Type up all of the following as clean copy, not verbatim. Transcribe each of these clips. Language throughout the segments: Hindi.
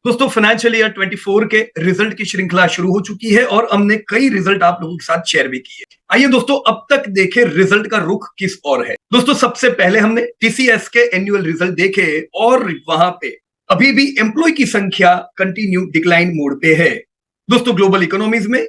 दोस्तों फाइनेंशियल ईयर 24 के रिजल्ट की श्रृंखला शुरू हो चुकी है और हमने कई रिजल्ट आप लोगों के साथ शेयर भी किए। आइए दोस्तों अब तक देखे रिजल्ट का रुख किस ओर है। दोस्तों सबसे पहले हमने टीसीएस के एनुअल रिजल्ट देखे और वहां पे अभी भी एम्प्लॉय की संख्या कंटिन्यू डिक्लाइन मोड पे है। दोस्तों ग्लोबल इकोनॉमीज में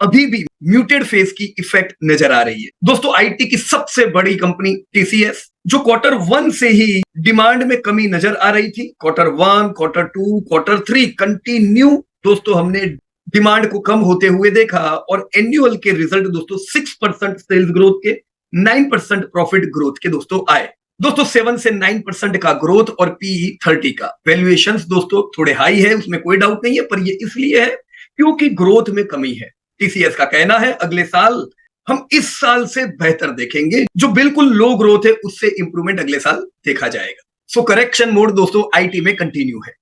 अभी भी म्यूटेड फेज की इफेक्ट नजर आ रही है। दोस्तों आईटी की सबसे बड़ी कंपनी टीसीएस जो क्वार्टर 1 से ही डिमांड में कमी नजर आ रही थी, क्वार्टर 1, क्वार्टर 2, क्वार्टर 3 कंटिन्यू दोस्तों हमने डिमांड को कम होते हुए देखा और एनुअल के रिजल्ट दोस्तों 6% सेल्स ग्रोथ के, 9% प्रॉफिट ग्रोथ के दोस्तों आए। दोस्तों 7 से 9% का ग्रोथ और पीई 30 का। वैल्यूएशंस दोस्तों थोड़े हाई है, उसमें कोई डाउट नहीं है, पर ये इसलिए है क्योंकि ग्रोथ में कमी है। टीसीएस का कहना है अगले साल हम इस साल से बेहतर देखेंगे, जो बिल्कुल लो ग्रोथ है उससे इंप्रूवमेंट अगले साल देखा जाएगा। सो करेक्शन मोड दोस्तों आईटी में कंटिन्यू है।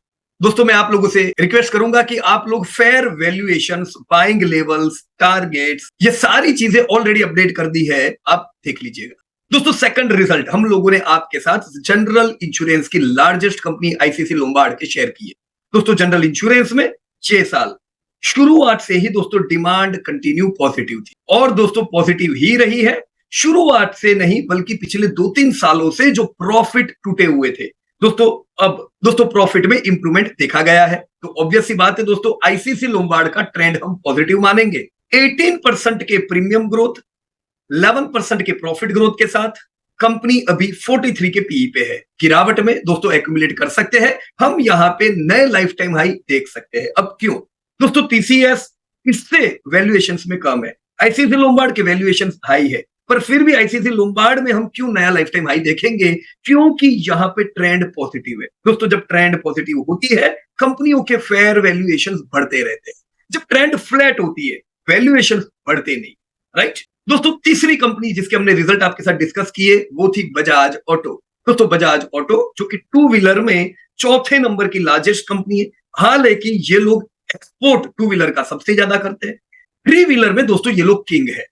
दोस्तों मैं आप लोगों से रिक्वेस्ट करूंगा कि आप लोग fair valuations, buying levels, targets, ये सारी चीजें ऑलरेडी अपडेट कर दी है, आप देख लीजिएगा। दोस्तों सेकंड रिजल्ट हम लोगों ने आपके साथ जनरल इंश्योरेंस की लार्जेस्ट कंपनी आईसीसी लोम्बार्ड के शेयर किए। दोस्तों जनरल इंश्योरेंस में 6 साल शुरुआत से ही दोस्तों डिमांड कंटिन्यू पॉजिटिव थी और दोस्तों पॉजिटिव ही रही है। शुरुआत से नहीं बल्कि पिछले 2-3 सालों से जो प्रॉफिट टूटे हुए थे दोस्तों, अब दोस्तों प्रॉफिट में इंप्रूवमेंट देखा गया है। तो ऑब्वियस सी बात है दोस्तों आईसीसी लोम्बार्ड का ट्रेंड हम पॉजिटिव मानेंगे। 18% के प्रीमियम ग्रोथ, 11% के प्रॉफिट ग्रोथ के साथ कंपनी अभी 43 के पीई पे है। गिरावट में दोस्तों एक्यूमुलेट कर सकते हैं, हम यहां पे नए लाइफ टाइम हाई देख सकते हैं। अब क्यों दोस्तों? टीसीएस इससे वैल्यूएशंस में कम है, आईसीसी लोम्बार्ड के वैल्यूएशंस हाई है, पर फिर भी आईसीसी लोम्बार्ड में हम क्यों नया लाइफ टाइम हाई देखेंगे? क्योंकि यहां पे ट्रेंड पॉजिटिव है। दोस्तों जब ट्रेंड पॉजिटिव होती है कंपनियों के फेयर वैल्यूएशंस बढ़ते रहते हैं। जब ट्रेंड फ्लैट होती है वैल्यूएशंस बढ़ते नहीं, राइट। दोस्तों तीसरी कंपनी जिसके हमने रिजल्ट आपके साथ डिस्कस किए वो थी बजाज ऑटो। दोस्तों बजाज ऑटो जो कि 2 व्हीलर में चौथे नंबर की लार्जेस्ट कंपनी है। हालांकि ये लोग एक्सपोर्ट 2 व्हीलर का सबसे ज्यादा करते हैं। 3 व्हीलर में दोस्तों ये लोग किंग है।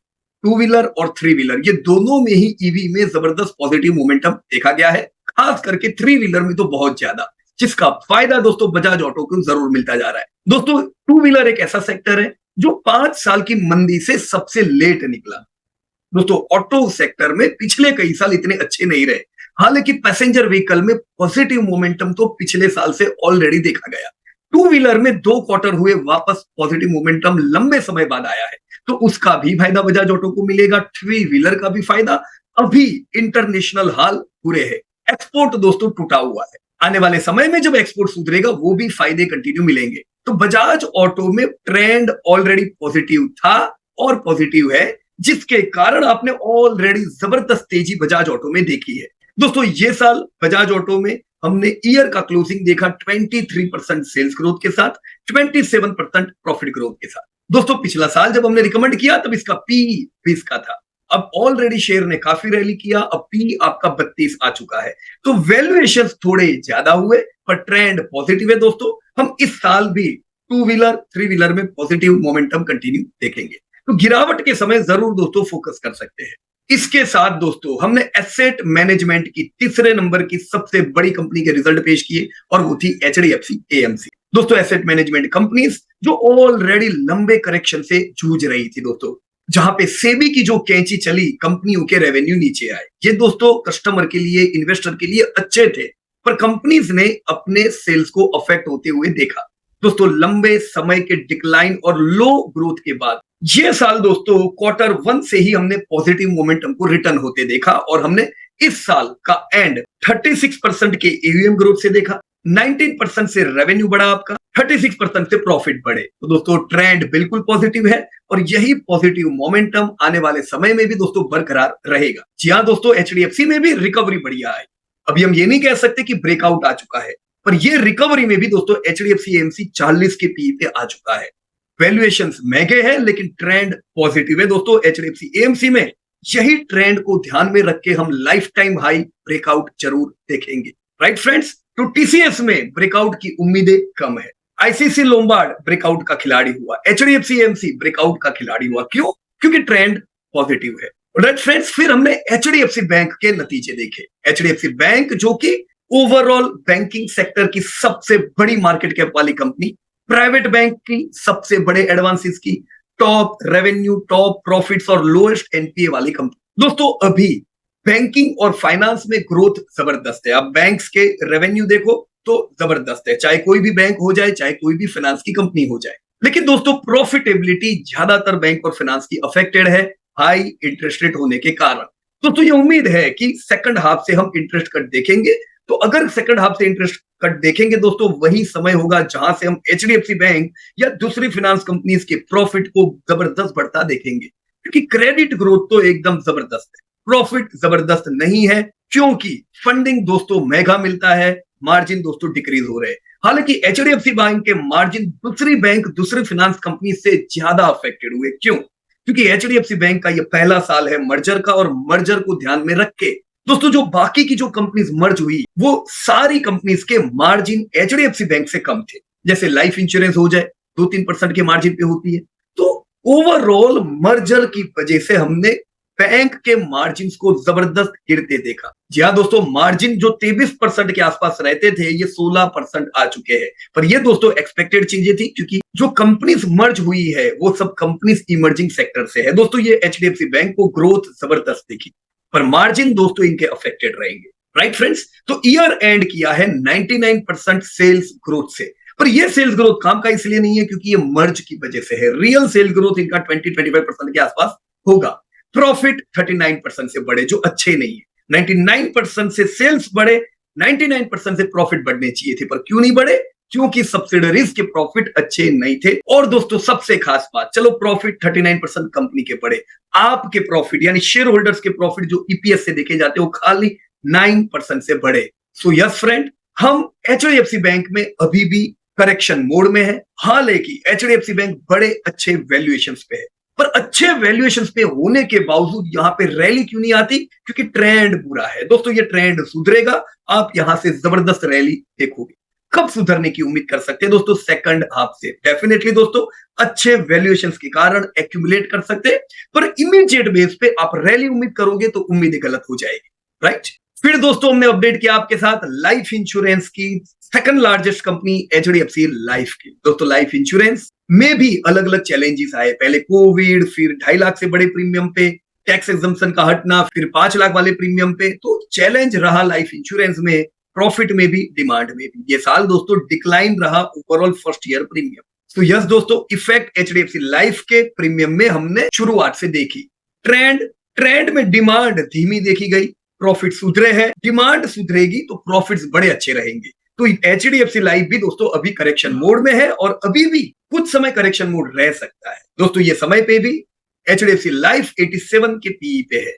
2 व्हीलर और 3 व्हीलर ये दोनों में ही ईवी में जबरदस्त पॉजिटिव मोमेंटम देखा गया है, खास करके 3 व्हीलर में तो बहुत ज्यादा, जिसका फायदा दोस्तों बजाज ऑटो को जरूर मिलता जा रहा है। दोस्तों 2 व्हीलर एक ऐसा सेक्टर है जो 5 साल की मंदी से सबसे लेट निकला। दोस्तों ऑटो सेक्टर में पिछले कई साल इतने अच्छे नहीं रहे, हालांकि पैसेंजर व्हीकल में पॉजिटिव मोमेंटम तो पिछले साल से ऑलरेडी देखा गया। 2 व्हीलर में 2 क्वार्टर हुए वापस पॉजिटिव मोमेंटम लंबे समय बाद आया है, तो उसका भी फायदा बजाज ऑटो को मिलेगा। 3 व्हीलर का भी फायदा। अभी इंटरनेशनल हाल बुरे है, एक्सपोर्ट दोस्तों टूटा हुआ है। आने वाले समय में जब एक्सपोर्ट सुधरेगा वो भी फायदे कंटिन्यू मिलेंगे। तो बजाज ऑटो में ट्रेंड ऑलरेडी पॉजिटिव था और पॉजिटिव है, जिसके कारण आपने ऑलरेडी जबरदस्त तेजी बजाज ऑटो में देखी है। दोस्तों ये साल बजाज ऑटो में हमने ईयर का क्लोजिंग देखा 23% सेल्स ग्रोथ के साथ, 27% प्रॉफिट ग्रोथ के साथ। दोस्तों पिछला साल जब हमने रिकमेंड किया तब इसका पी 20 का था। अब ऑलरेडी शेयर ने काफी रैली किया, अब पी आपका 32 आ चुका है। तो वैल्यूएशन थोड़े ज्यादा हुए पर ट्रेंड पॉजिटिव है। दोस्तों हम इस साल भी 2 व्हीलर 3 व्हीलर में पॉजिटिव मोमेंटम कंटिन्यू देखेंगे। तो गिरावट के समय जरूर दोस्तों फोकस कर सकते हैं। इसके साथ दोस्तों हमने एसेट मैनेजमेंट की तीसरे नंबर की सबसे बड़ी कंपनी के रिजल्ट पेश किए और वो थी एचडीएफसी एएमसी। दोस्तों एसेट मैनेजमेंट कंपनीज जो ऑलरेडी लंबे करेक्शन से जूझ रही थी दोस्तों, जहां पे सेबी की जो कैंची चली कंपनियों के रेवेन्यू नीचे आए। ये दोस्तों कस्टमर के लिए, इन्वेस्टर के लिए अच्छे थे, पर कंपनीज ने अपने सेल्स को अफेक्ट होते हुए देखा। दोस्तों लंबे समय के डिक्लाइन और लो ग्रोथ के बाद ये साल दोस्तों क्वार्टर 1 से ही हमने पॉजिटिव मोमेंटम को रिटर्न होते देखा और हमने इस साल का एंड 36% के एयूएम ग्रोथ से देखा, 19% से रेवेन्यू बढ़ा आपका, 36% से प्रॉफिट बढ़े। तो दोस्तों ट्रेंड बिल्कुल पॉजिटिव है और यही पॉजिटिव मोमेंटम आने वाले समय में भी दोस्तों बरकरार रहेगा। जी हाँ दोस्तों एचडीएफसी में भी रिकवरी बढ़िया है। अभी हम ये नहीं कह सकते कि ब्रेकआउट आ चुका है, पर ये रिकवरी में भी दोस्तों एचडीएफसी एएमसी 40 के पी पे आ चुका है। वैल्यूएशंस महंगे हैं लेकिन ट्रेंड पॉजिटिव है। दोस्तों एचडीएफसी एएमसी में यही ट्रेंड को ध्यान में रख के हम लाइफ टाइम हाई ब्रेकआउट जरूर देखेंगे, राइट फ्रेंड्स। तो टीसीएस में ब्रेकआउट की उम्मीदें कम है। आईसीसी लोम्बार्ड ब्रेकआउट का खिलाड़ी हुआ, एचडीएफसी एएमसी ब्रेकआउट का खिलाड़ी हुआ। क्यों? क्योंकि ट्रेंड पॉजिटिव है, राइट फ्रेंड्स। फिर हमने एचडीएफसी बैंक के नतीजे देखे। एचडीएफसी बैंक जो कि ओवरऑल बैंकिंग सेक्टर की सबसे बड़ी मार्केट कैप वाली कंपनी, प्राइवेट बैंक की सबसे बड़े एडवांसेस की, टॉप रेवेन्यू, टॉप प्रॉफिट्स और लोएस्ट एनपीए वाली कंपनी। दोस्तों अभी बैंकिंग और फाइनेंस में ग्रोथ जबरदस्त है। आप बैंक्स के रेवेन्यू देखो तो जबरदस्त है, चाहे कोई भी बैंक हो जाए, चाहे कोई भी फाइनेंस की कंपनी हो जाए। लेकिन दोस्तों प्रॉफिटेबिलिटी ज्यादातर बैंक और फाइनेंस की अफेक्टेड है हाई इंटरेस्ट रेट होने के कारण। तो ये उम्मीद है कि सेकंड हाफ से हम इंटरेस्ट कट देखेंगे। तो अगर सेकंड हाफ से इंटरेस्ट कट देखेंगे दोस्तों, वही समय होगा जहां से हम एचडीएफसी बैंक या दूसरी फाइनेंस कंपनीज के प्रॉफिट को जबरदस्त बढ़ता देखेंगे, क्योंकि क्रेडिट ग्रोथ तो एकदम जबरदस्त है, प्रॉफिट जबरदस्त नहीं है, क्योंकि फंडिंग दोस्तों महंगा मिलता है, मार्जिन दोस्तों डिक्रीज हो रहे हैं। हालांकि एचडीएफसी बैंक के मार्जिन दूसरी बैंक, दूसरी फाइनेंस कंपनी से ज्यादा अफेक्टेड हुए। क्यों? क्योंकि एचडीएफसी बैंक का यह पहला साल है मर्जर का, और मर्जर को ध्यान में रख के दोस्तों जो बाकी की जो कंपनीज मर्ज हुई वो सारी कंपनीज के मार्जिन एचडीएफसी बैंक से कम थे। जैसे लाइफ इंश्योरेंस हो जाए 2-3% के मार्जिन पे होती है। तो ओवरऑल मर्जर की वजह से हमने बैंक के मार्जिन को जबरदस्त गिरते देखा। जी हाँ दोस्तों, मार्जिन जो 23% के आसपास रहते थे ये 16% आ चुके हैं। पर ये दोस्तों एक्सपेक्टेड चीजें थी, क्योंकि जो कंपनीज मर्ज हुई है वो सब कंपनीज इमर्जिंग सेक्टर से है। दोस्तों ये एचडीएफसी बैंक को ग्रोथ जबरदस्त दिखी, पर मार्जिन दोस्तों इनके अफेक्टेड रहेंगे। राइट फ्रेंड्स, तो ईयर एंड किया है 99% सेल्स ग्रोथ से। पर ये सेल्स ग्रोथ काम का इसलिए नहीं है क्योंकि ये मर्ज की वजह से है। रियल सेल ग्रोथ इनका 20-25% के आसपास होगा। प्रॉफिट 39% से बढ़े, जो अच्छे नहीं है। 99% से सेल्स बढ़े, 99% से प्रॉफिट बढ़ने चाहिए थे, पर क्यों नहीं बढ़े? क्योंकि सब्सिडरीज के प्रॉफिट अच्छे नहीं थे। और दोस्तों सबसे खास बात, चलो प्रॉफिट 39% कंपनी के बढ़े, आपके प्रॉफिट यानी शेयर होल्डर्स के प्रॉफिट जो ईपीएस से देखे जाते हैं वो खाली 9% से बढ़े। सो यस फ्रेंड, हम एचडीएफसी बैंक में अभी भी करेक्शन मोड में है। हालांकि एचडीएफसी बैंक बड़े अच्छे वैल्यूएशंस पे है, पर अच्छे वैल्यूएशंस पे होने के बावजूद यहां पे रैली क्यों नहीं आती? क्योंकि ट्रेंड बुरा है। दोस्तों ये ट्रेंड सुधरेगा, आप यहां से जबरदस्त रैली देखोगे। कब सुधरने की उम्मीद कर सकते हैं दोस्तों? सेकंड हाफ से डेफिनेटली दोस्तों अच्छे वैल्यूएशंस के कारण एक्यूमुलेट कर सकते हैं, पर इमीडिएट बेस पे आप रैली उम्मीद करोगे तो उम्मीदें गलत हो जाएगी। राइट, फिर दोस्तों हमने अपडेट किया आपके साथ लाइफ इंश्योरेंस की second largest company HDFC life की। दोस्तों लाइफ इंश्योरेंस में भी अलग अलग चैलेंजेस आए, पहले कोविड, फिर 2.5 लाख से बड़े प्रीमियम पे, टैक्स एग्जम्पशन का हटना, फिर 5 लाख वाले प्रीमियम पे। तो चैलेंज रहा लाइफ इंश्योरेंस में, प्रॉफिट में भी, डिमांड में भी। ये साल दोस्तों डिक्लाइन रहा ओवरऑल फर्स्ट ईयर प्रीमियम। तो यस दोस्तों, इफेक्ट एचडीएफसी लाइफ के प्रीमियम में हमने शुरुआत से देखी। ट्रेंड में डिमांड धीमी देखी गई, प्रॉफिट सुधरे हैं, डिमांड सुधरेगी तो प्रॉफिट्स बड़े अच्छे रहेंगे। तो एचडीएफसी लाइफ भी दोस्तों अभी करेक्शन मोड में है, और अभी भी कुछ समय करेक्शन मोड रह सकता है। दोस्तों ये समय पे भी एचडीएफसी लाइफ 87 के पीई पे है,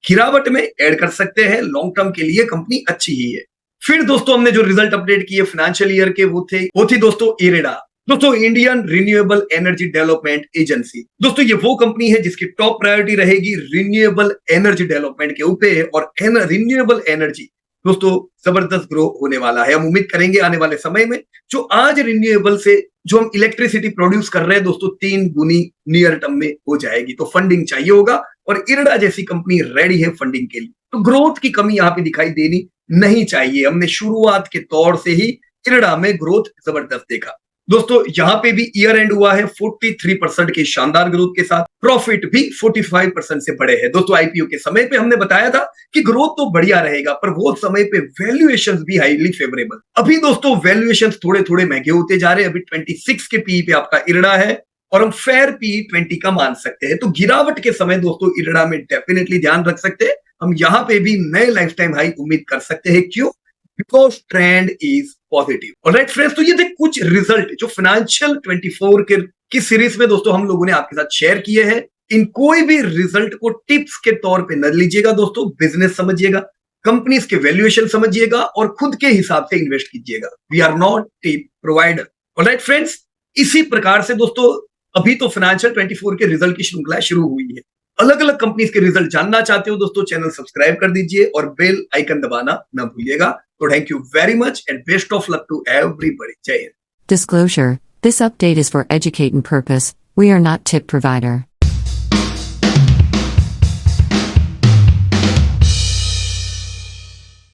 गिरावट में ऐड कर सकते हैं, लॉन्ग टर्म के लिए कंपनी अच्छी ही है। फिर दोस्तों हमने जो रिजल्ट अपडेट किए फाइनेंशियल ईयर के वो थी दोस्तों इरेडा, दोस्तों Indian renewable energy development agency. दोस्तों ये वो कंपनी है जिसकी टॉप प्रायोरिटी रहेगी रिन्यूएबल एनर्जी डेवलपमेंट के ऊपर, और रिन्यूएबल एनर्जी दोस्तों जबरदस्त ग्रो होने वाला है। हम उम्मीद करेंगे आने वाले समय में जो आज रिन्यूएबल से जो हम इलेक्ट्रिसिटी प्रोड्यूस कर रहे हैं दोस्तों 3 गुनी नियर टर्म में हो जाएगी। तो फंडिंग चाहिए होगा, और इरेडा जैसी कंपनी रेडी है फंडिंग के लिए। तो ग्रोथ की कमी यहाँ पे दिखाई देनी नहीं चाहिए। हमने शुरुआत के तौर से ही इरेडा में ग्रोथ जबरदस्त देखा। दोस्तों यहाँ पे भी ईयर एंड हुआ है 43% की शानदार ग्रोथ के साथ, प्रॉफिट भी 45% से बढ़े हैं। दोस्तों आईपीओ के समय पे हमने बताया था कि ग्रोथ तो बढ़िया रहेगा, पर वो समय पे वैल्यूएशंस भी हाईली फेवरेबल। अभी दोस्तों वैल्यूएशंस थोड़े थोड़े महंगे होते जा रहे हैं। अभी 26 के पी पे आपका इरेडा है, और हम फेयर पी 20 का मान सकते हैं। तो गिरावट के समय दोस्तों इरेडा में डेफिनेटली ध्यान रख सकते हैं। हम यहाँ पे भी नए लाइफ टाइम हाई उम्मीद कर सकते हैं। क्यों? Because trend is positive. Alright friends, तो ये थे कुछ रिजल्ट जो फाइनेंशियल 24 की सीरीज में दोस्तों हम लोगों ने आपके साथ शेयर किए हैं। इन कोई भी रिजल्ट को टिप्स के तौर पे न लीजिएगा दोस्तों, बिजनेस समझिएगा, कंपनीज के वैल्यूएशन समझिएगा, और खुद के हिसाब से इन्वेस्ट कीजिएगा। We are not tip provider. Alright friends, इसी प्रकार से दोस्तों अभी तो फाइनेंशियल 24 के रिजल्ट की श्रृंखला शुरू हुई है। अलग अलग कंपनीज के रिजल्ट जानना चाहते हो दोस्तों, चैनल सब्सक्राइब कर दीजिए और बेल आइकन दबाना ना भूलिएगा। तो thank you very much and best of luck to everybody. जय Hind. Disclosure: This update is for educating purpose. We are not tip provider.